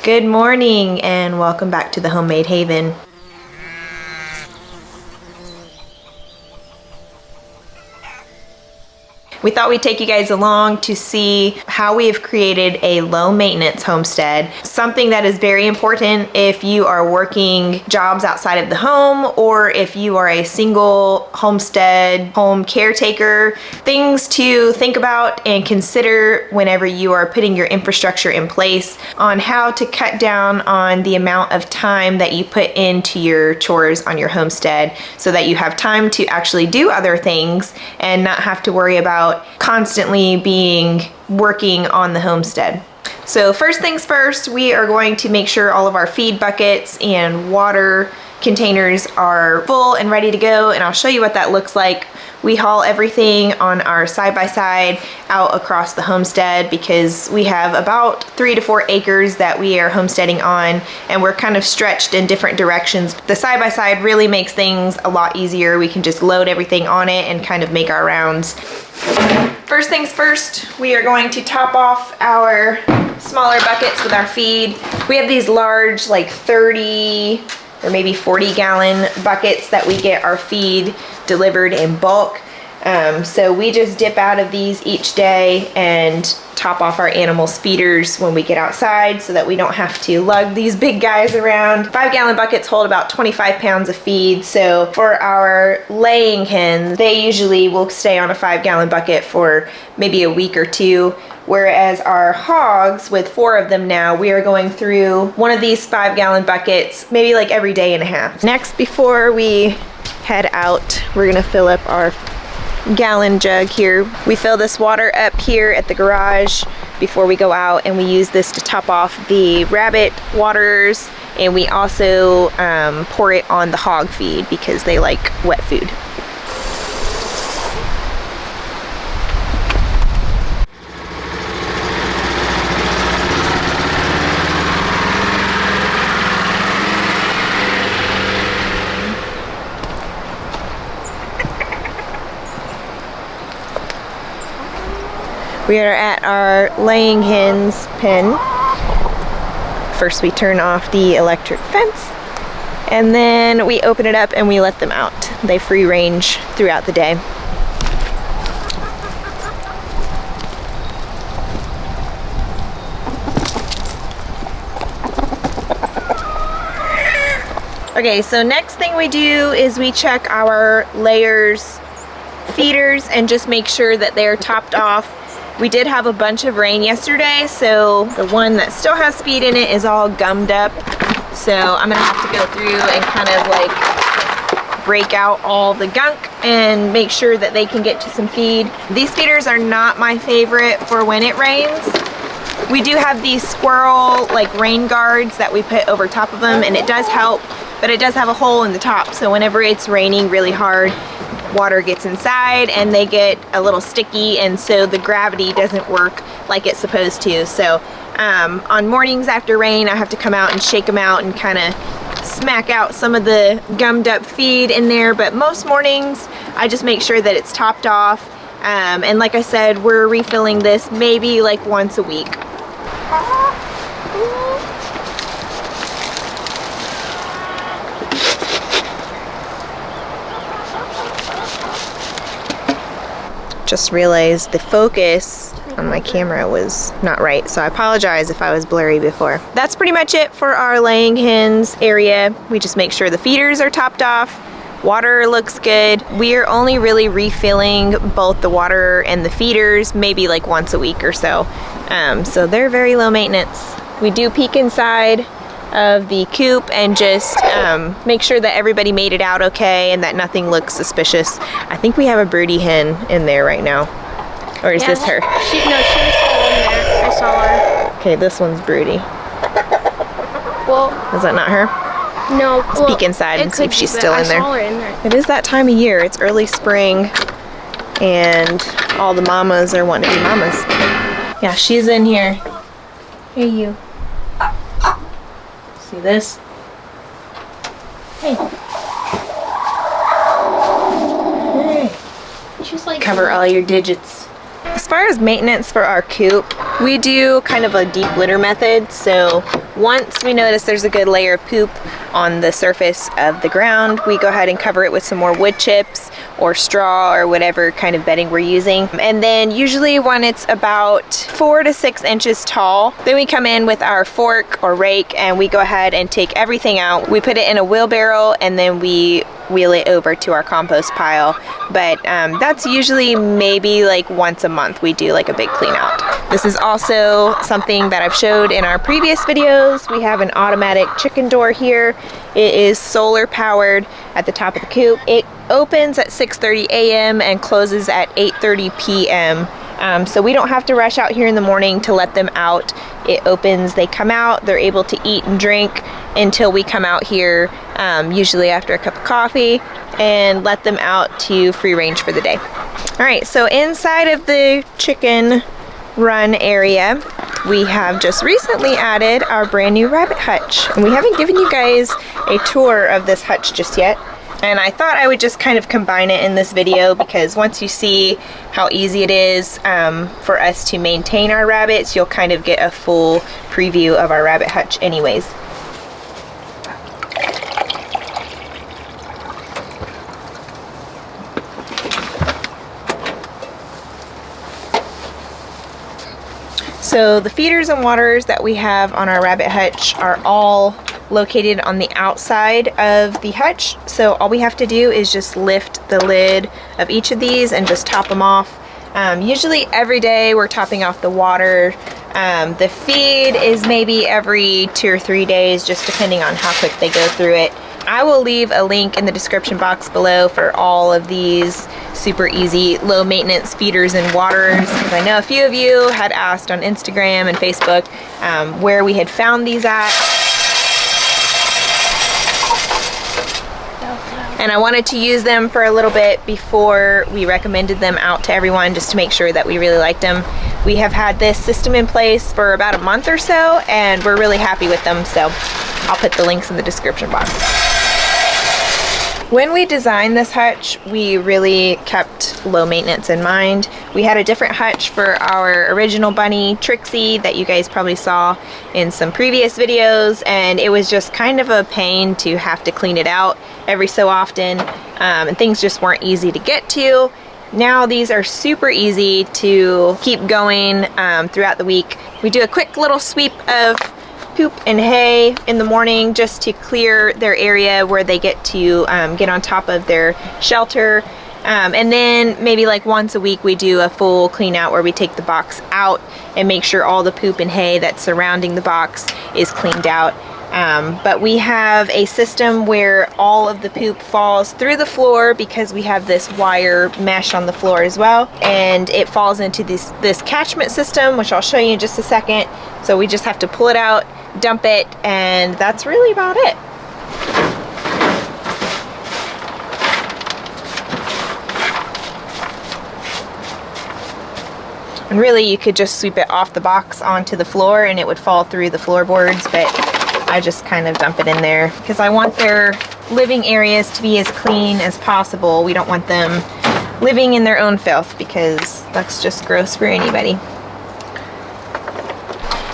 Good morning and welcome back to the Homemade Haven. We thought we'd take you guys along to see how we have created a low maintenance homestead, something that is very important if you are working jobs outside of the home or if you are a single homestead home caretaker. Things to think about and consider whenever you are putting your infrastructure in place on how to cut down on the amount of time that you put into your chores on your homestead so that you have time to actually do other things and not have to worry about constantly working on the homestead. So first things first, we are going to make sure all of our feed buckets and water containers are full and ready to go, and I'll show you what that looks like. We haul everything on our side-by-side out across the homestead because we have about 3 to 4 acres that we are homesteading on, and we're kind of stretched in different directions. The side-by-side really makes things a lot easier. We can just load everything on it and kind of make our rounds. First things first, we are going to top off our smaller buckets with our feed. We have these large, like 30 or maybe 40 gallon buckets that we get our feed delivered in bulk. So we just dip out of these each day and top off our animals' feeders when we get outside so that we don't have to lug these big guys around. 5 gallon buckets hold about 25 pounds of feed. So for our laying hens, they usually will stay on a 5 gallon bucket for maybe a week or two. Whereas our hogs, with 4 of them now, we are going through one of these 5 gallon buckets maybe like every day and a half. Next, before we head out, we're gonna fill up our gallon jug here. We fill this water up here at the garage before we go out, and we use this to top off the rabbit waters, and we also pour it on the hog feed because they like wet food. We are at our laying hens pen. First we turn off the electric fence, and then we open it up and we let them out. They free range throughout the day. Okay, so next thing we do is we check our layers feeders and just make sure that they're topped off. We did have a bunch of rain yesterday, so the one that still has feed in it is all gummed up. So I'm gonna have to go through and kind of like break out all the gunk and make sure that they can get to some feed. These feeders are not my favorite for when it rains. We do have these squirrel like rain guards that we put over top of them, and it does help, but it does have a hole in the top, so whenever it's raining really hard, water gets inside and they get a little sticky, and so the gravity doesn't work like it's supposed to. So on mornings after rain, I have to come out and shake them out and kind of smack out some of the gummed up feed in there, but most mornings I just make sure that it's topped off, and like I said, we're refilling this maybe like once a week. Just realized the focus on my camera was not right, so I apologize if I was blurry before. That's pretty much it for our laying hens area. We just make sure the feeders are topped off, water looks good. We are only really refilling both the water and the feeders maybe like once a week or so. So they're very low maintenance. We do peek inside of the coop and just make sure that everybody made it out okay and that nothing looks suspicious. I think we have a broody hen in there right now. Or is this her? No, she was still in there. I saw her. Okay, this one's broody. Well, is that not her? No. Let's peek inside and see if she's still in there. I saw her in there. It is that time of year. It's early spring and all the mamas are wanting to be mamas. Yeah, she's in here. Hey, you. See this? Hey. Hey. She's like Cover all your digits. As far as maintenance for our coop, We do kind of a deep litter method, so once we notice there's a good layer of poop on the surface of the ground, we go ahead and cover it with some more wood chips or straw or whatever kind of bedding we're using. And then usually when it's about 4 to 6 inches tall, then we come in with our fork or rake and we go ahead and take everything out. We put it in a wheelbarrow and then we wheel it over to our compost pile. But that's usually maybe like once a month we do like a big clean out. This is also something that I've showed in our previous videos. We have an automatic chicken door here. It is solar powered at the top of the coop. It opens at 6:30 a.m. and closes at 8:30 p.m. So we don't have to rush out here in the morning to let them out. It opens, they come out, they're able to eat and drink until we come out here, usually after a cup of coffee, and let them out to free range for the day. All right, so inside of the chicken run area, we have just recently added our brand new rabbit hutch. And we haven't given you guys a tour of this hutch just yet. And I thought I would just kind of combine it in this video because once you see how easy it is for us to maintain our rabbits, you'll kind of get a full preview of our rabbit hutch anyways. So the feeders and waters that we have on our rabbit hutch are all located on the outside of the hutch. So all we have to do is just lift the lid of each of these and just top them off. Usually every day we're topping off the water. The feed is maybe every 2 or 3 days, just depending on how quick they go through it. I will leave a link in the description box below for all of these super easy low maintenance feeders and waters, because I know a few of you had asked on Instagram and Facebook where we had found these at. And I wanted to use them for a little bit before we recommended them out to everyone, just to make sure that we really liked them. We have had this system in place for about a month or so and we're really happy with them, so I'll put the links in the description box. When we designed this hutch, we really kept low maintenance in mind. We had a different hutch for our original bunny, Trixie, that you guys probably saw in some previous videos, and it was just kind of a pain to have to clean it out every so often, and things just weren't easy to get to. Now these are super easy to keep going throughout the week. We do a quick little sweep of poop and hay in the morning just to clear their area where they get to get on top of their shelter. And then maybe like once a week we do a full clean out where we take the box out and make sure all the poop and hay that's surrounding the box is cleaned out. But we have a system where all of the poop falls through the floor because we have this wire mesh on the floor as well, and it falls into this catchment system, which I'll show you in just a second. So we just have to pull it out, dump it, and that's really about it. And really you could just sweep it off the box onto the floor and it would fall through the floorboards, but I just kind of dump it in there because I want their living areas to be as clean as possible. We don't want them living in their own filth because that's just gross for anybody.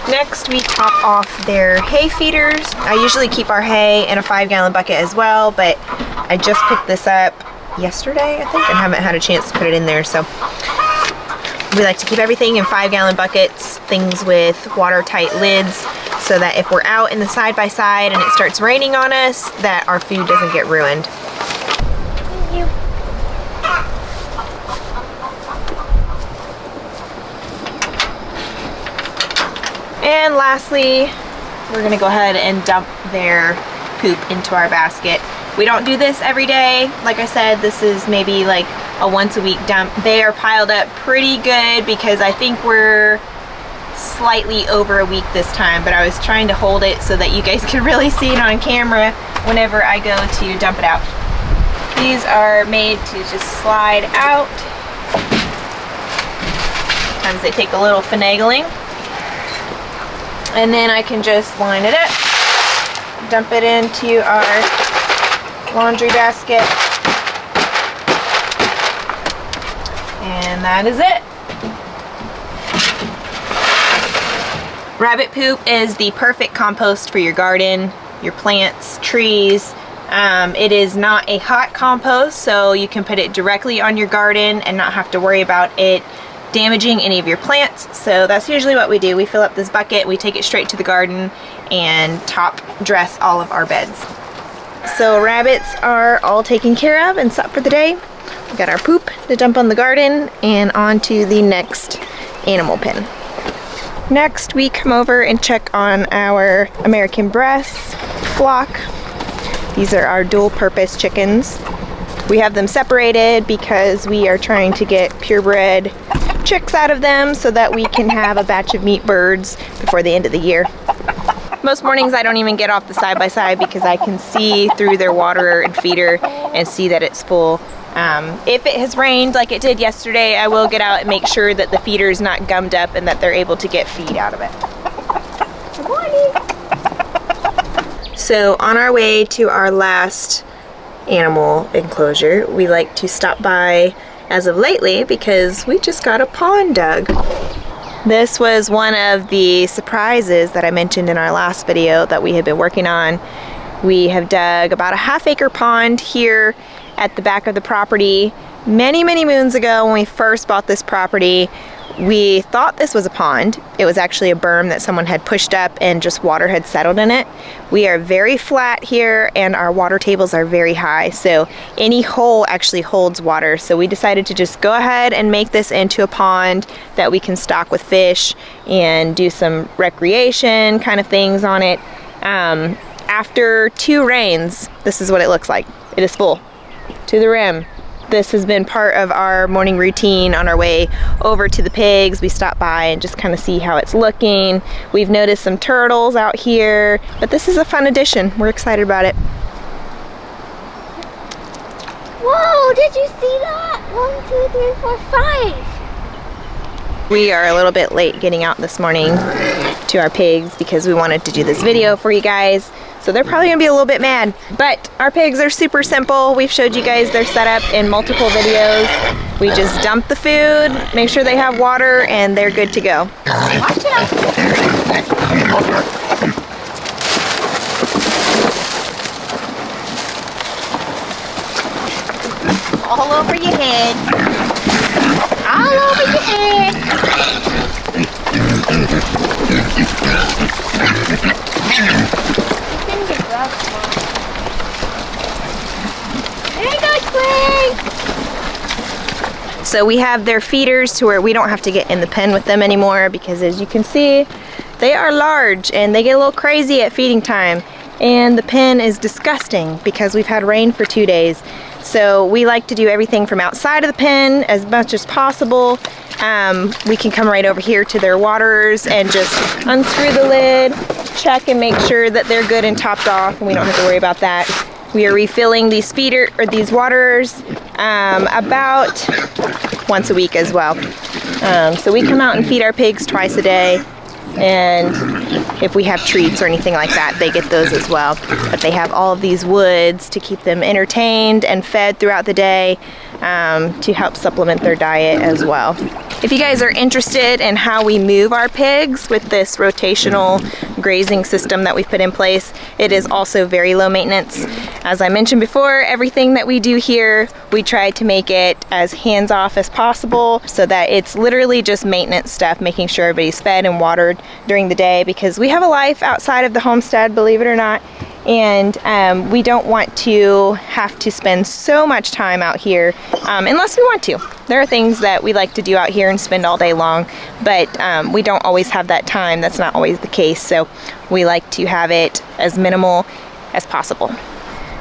Next, we top off their hay feeders. I usually keep our hay in a 5-gallon bucket as well, but I just picked this up yesterday, I think, and haven't had a chance to put it in there. So we like to keep everything in 5-gallon buckets, things with watertight lids, so that if we're out in the side-by-side and it starts raining on us, that our food doesn't get ruined. Thank you. And lastly, we're gonna go ahead and dump their poop into our basket. We don't do this every day. Like I said, this is maybe like a once-a-week dump. They are piled up pretty good because I think we're slightly over a week this time, but I was trying to hold it so that you guys can really see it on camera whenever I go to dump it out. These are made to just slide out. Sometimes they take a little finagling. And then I can just line it up, dump it into our laundry basket, and that is it. Rabbit poop is the perfect compost for your garden, your plants, trees. It is not a hot compost, so you can put it directly on your garden and not have to worry about it damaging any of your plants. So that's usually what we do. We fill up this bucket, we take it straight to the garden and top dress all of our beds. So rabbits are all taken care of and set for the day. We got our poop to dump on the garden and on to the next animal pen. Next we come over and check on our American breast flock. These are our dual purpose chickens. We have them separated because we are trying to get purebred chicks out of them so that we can have a batch of meat birds before the end of the year. Most mornings I don't even get off the side-by-side because I can see through their water and feeder and see that it's full. If it has rained like it did yesterday, I will get out and make sure that the feeder is not gummed up and that they're able to get feed out of it. Good morning. So on our way to our last animal enclosure, we like to stop by as of lately because we just got a pond dug. This was one of the surprises that I mentioned in our last video that we had been working on. We have dug about a half-acre pond here at the back of the property. Many moons ago when we first bought this property, we thought this was a pond. It was actually a berm that someone had pushed up and just water had settled in it. We are very flat here and our water tables are very high, so any hole actually holds water. So we decided to just go ahead and make this into a pond that we can stock with fish and do some recreation kind of things on it. After 2 rains, this is what it looks like. It is full to the rim. This has been part of our morning routine on our way over to the pigs. We stop by and just kind of see how it's looking. We've noticed some turtles out here, but this is a fun addition. We're excited about it. Whoa, did you see that? 1, 2, 3, 4, 5. We are a little bit late getting out this morning to our pigs because we wanted to do this video for you guys. So they're probably gonna be a little bit mad, but our pigs are super simple. We've showed you guys their setup in multiple videos. We just dump the food, make sure they have water, and they're good to go. Watch out. All over your head. All over your head. So we have their feeders to where we don't have to get in the pen with them anymore because as you can see, they are large and they get a little crazy at feeding time. And the pen is disgusting because we've had rain for 2 days. So we like to do everything from outside of the pen as much as possible. We can come right over here to their waters and just unscrew the lid, check and make sure that they're good and topped off, and we don't have to worry about that. We are refilling these these waters about once a week as well. So we come out and feed our pigs twice a day, and if we have treats or anything like that, they get those as well. But they have all of these woods to keep them entertained and fed throughout the day to help supplement their diet as well. If you guys are interested in how we move our pigs with this rotational grazing system that we've put in place, it is also very low maintenance. As I mentioned before, everything that we do here, we try to make it as hands-off as possible so that it's literally just maintenance stuff, making sure everybody's fed and watered during the day, because we have a life outside of the homestead, believe it or not. And we don't want to have to spend so much time out here unless we want to. There are things that we like to do out here and spend all day long, but we don't always have that time. That's not always the case, so we like to have it as minimal as possible.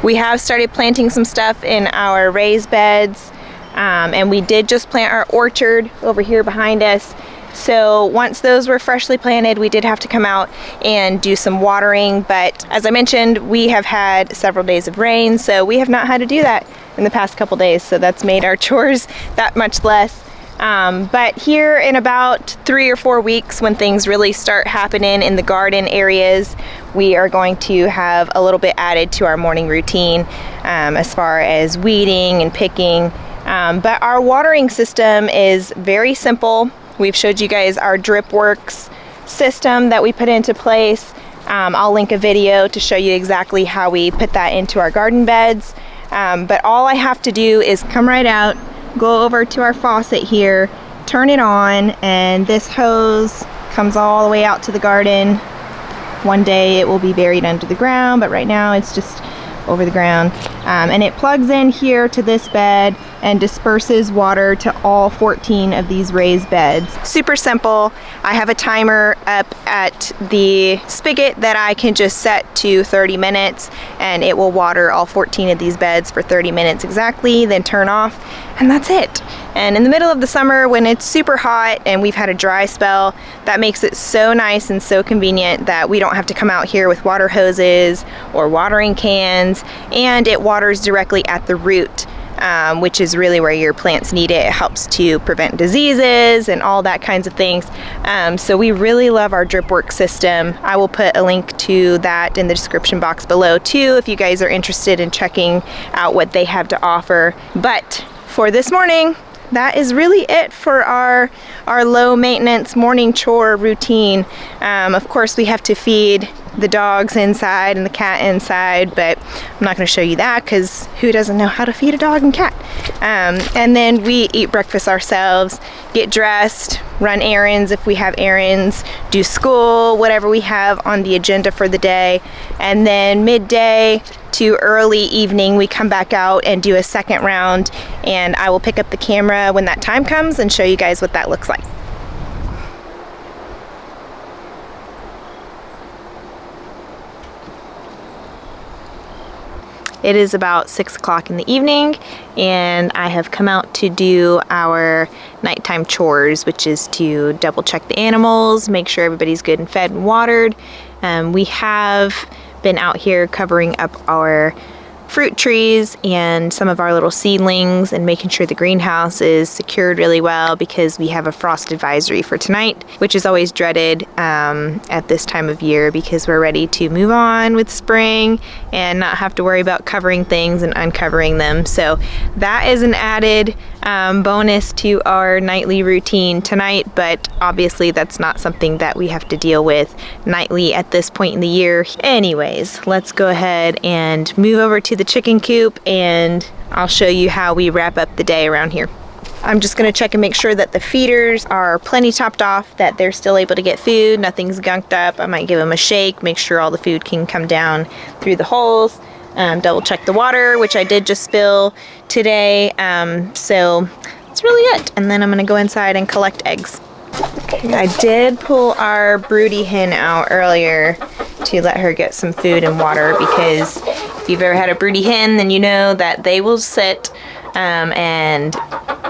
We have started planting some stuff in our raised beds, and we did just plant our orchard over here behind us. So once those were freshly planted, we did have to come out and do some watering, but as I mentioned, we have had several days of rain, so we have not had to do that in the past couple days, so that's made our chores that much less. But here in about 3 or 4 weeks, when things really start happening in the garden areas, we are going to have a little bit added to our morning routine as far as weeding and picking. But our watering system is very simple. We've showed you guys our Dripworks system that we put into place. I'll link a video to show you exactly how we put that into our garden beds. But all I have to do is come right out, go over to our faucet here, turn it on, and this hose comes all the way out to the garden. One day it will be buried under the ground, but right now it's just over the ground. And it plugs in here to this bed and disperses water to all 14 of these raised beds. Super simple. I have a timer up at the spigot that I can just set to 30 minutes and it will water all 14 of these beds for 30 minutes exactly, then turn off, and that's it. And in the middle of the summer when it's super hot and we've had a dry spell, that makes it so nice and so convenient that we don't have to come out here with water hoses or watering cans, and it waters directly at the root. Which is really where your plants need it. It helps to prevent diseases and all that kinds of things. So we really love our Dripworks system. I will put a link to that in the description box below too if you guys are interested in checking out what they have to offer. But for this morning, that is really it for our low maintenance morning chore routine. Of course we have to feed the dogs inside and the cat inside, but I'm not going to show you that because who doesn't know how to feed a dog and cat? And then we eat breakfast ourselves, get dressed, run errands if we have errands, do school, whatever we have on the agenda for the day, and then midday to early evening we come back out and do a second round, and I will pick up the camera when that time comes and show you guys what that looks like. It is about 6 o'clock in the evening and I have come out to do our nighttime chores, which is to double check the animals, make sure everybody's good and fed and watered. We have been out here covering up our fruit trees and some of our little seedlings and making sure the greenhouse is secured really well because we have a frost advisory for tonight, which is always dreaded at this time of year because we're ready to move on with spring and not have to worry about covering things and uncovering them. So that is an added bonus to our nightly routine tonight, but obviously that's not something that we have to deal with nightly at this point in the year. Anyways, let's go ahead and move over to the chicken coop and I'll show you how we wrap up the day around here. I'm just going to check and make sure that the feeders are plenty topped off, that they're still able to get food, nothing's gunked up. I might give them a shake, make sure all the food can come down through the holes. Double check the water, which I did just fill today. So that's really it. And then I'm going to go inside and collect eggs. I did pull our broody hen out earlier to let her get some food and water because if you've ever had a broody hen, then you know that they will sit and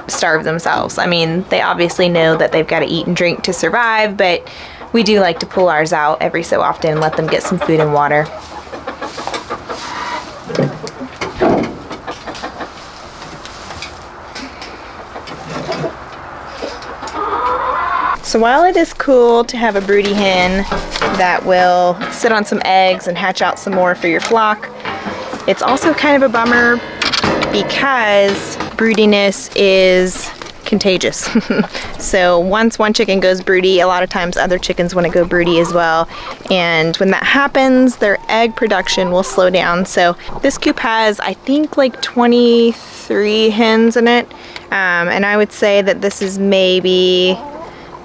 starve themselves. I mean, they obviously know that they've got to eat and drink to survive, but we do like to pull ours out every so often and let them get some food and water. So while it is cool to have a broody hen that will sit on some eggs and hatch out some more for your flock, it's also kind of a bummer because broodiness is contagious. So once one chicken goes broody, a lot of times other chickens want to go broody as well. And when that happens, their egg production will slow down. So this coop has, I think, like 23 hens in it. And I would say that this is maybe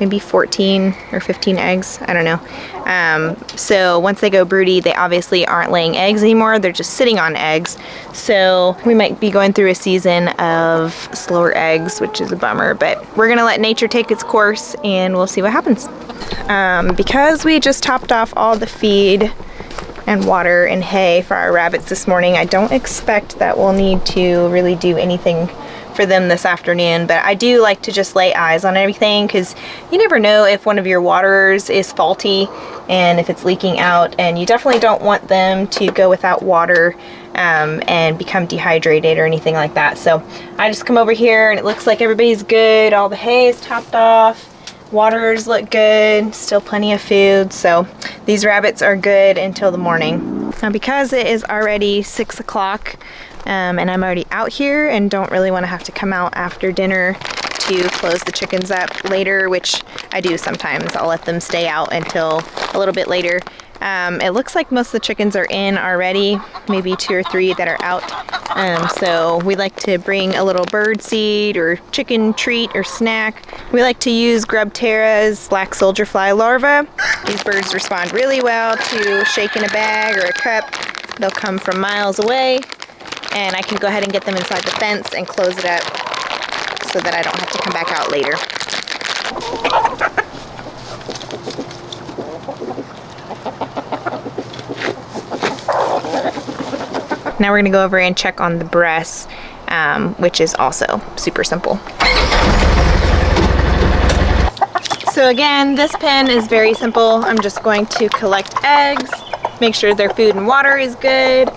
14 or 15 eggs, I don't know. So once they go broody, they obviously aren't laying eggs anymore, they're just sitting on eggs. So we might be going through a season of slower eggs, which is a bummer, but we're gonna let nature take its course and we'll see what happens. Because we just topped off all the feed and water and hay for our rabbits this morning, I don't expect that we'll need to really do anything for them this afternoon, but I do like to just lay eyes on everything because you never know if one of your waterers is faulty and if it's leaking out, and you definitely don't want them to go without water and become dehydrated or anything like that. So I just come over here and it looks like everybody's good, all the hay is topped off, waters look good, still plenty of food, so these rabbits are good until the morning. Now because it is already 6 o'clock and I'm already out here and don't really want to have to come out after dinner to close the chickens up later, which I do sometimes. I'll let them stay out until a little bit later. It looks like most of the chickens are in already, maybe 2 or 3 that are out. So we like to bring a little bird seed or chicken treat or snack. We like to use Grubterra's black soldier fly larvae. These birds respond really well to shaking a bag or a cup. They'll come from miles away, and I can go ahead and get them inside the fence and close it up so that I don't have to come back out later. Now we're gonna go over and check on the breasts, which is also super simple. So again, this pen is very simple. I'm just going to collect eggs, make sure their food and water is good,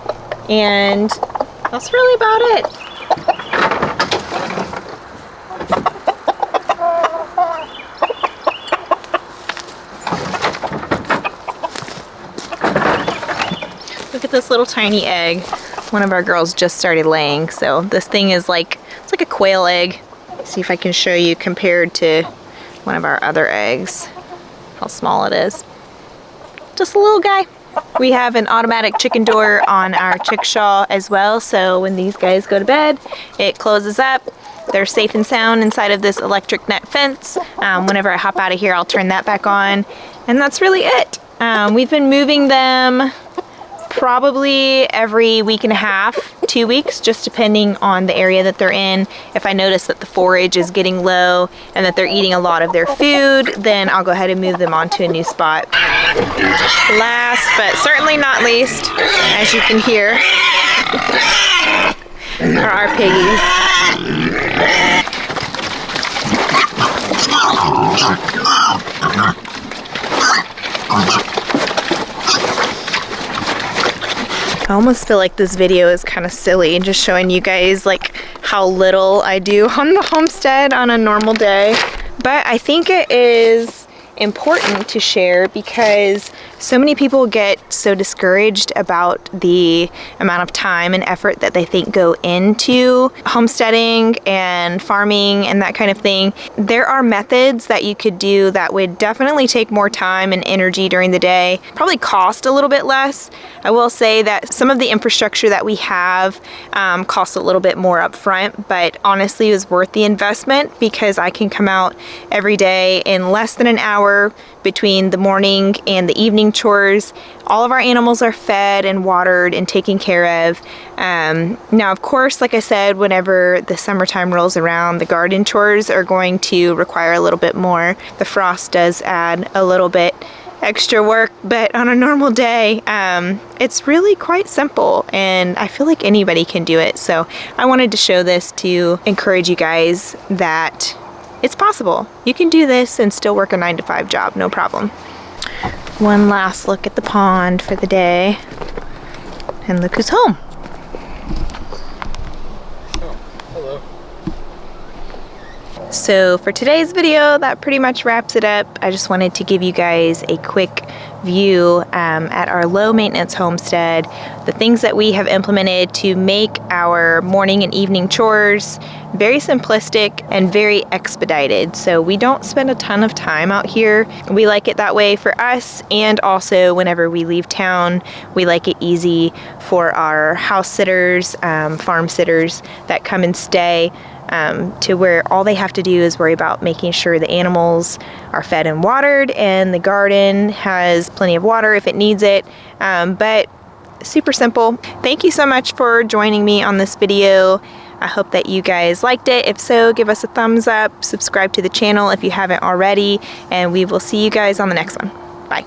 and that's really about it. Look at this little tiny egg. One of our girls just started laying, so this thing is like, it's like a quail egg. See if I can show you compared to one of our other eggs, how small it is. Just a little guy. We have an automatic chicken door on our chickshaw as well, so when these guys go to bed, it closes up. They're safe and sound inside of this electric net fence. Whenever I hop out of here, I'll turn that back on, and that's really it. We've been moving them probably every week and a half, 2 weeks, just depending on the area that they're in. If I notice that the forage is getting low and that they're eating a lot of their food, then I'll go ahead and move them onto a new spot. Last but certainly not least, as you can hear, are our piggies. I almost feel like this video is kind of silly, just showing you guys like how little I do on the homestead on a normal day. But I think it is important to share because so many people get so discouraged about the amount of time and effort that they think go into homesteading and farming and that kind of thing. There are methods that you could do that would definitely take more time and energy during the day, probably cost a little bit less. I will say that some of the infrastructure that we have costs a little bit more up front, but honestly it was worth the investment because I can come out every day in less than an hour between the morning and the evening chores. All of our animals are fed and watered and taken care of. Now, of course, like I said, whenever the summertime rolls around, the garden chores are going to require a little bit more. The frost does add a little bit extra work, but on a normal day, it's really quite simple, and I feel like anybody can do it. So I wanted to show this to encourage you guys that it's possible. You can do this and still work a 9-to-5 job, no problem. One last look at the pond for the day, and look who's home. Oh, hello. So for today's video, that pretty much wraps it up. I just wanted to give you guys a quick view at our low maintenance homestead, the things that we have implemented to make our morning and evening chores very simplistic and very expedited. So we don't spend a ton of time out here. We like it that way for us, and also whenever we leave town, we like it easy for our house sitters, farm sitters that come and stay, to where all they have to do is worry about making sure the animals are fed and watered and the garden has plenty of water if it needs it. But super simple. Thank you so much for joining me on this video. I hope that you guys liked it. If so, give us a thumbs up, subscribe to the channel if you haven't already, and we will see you guys on the next one. Bye.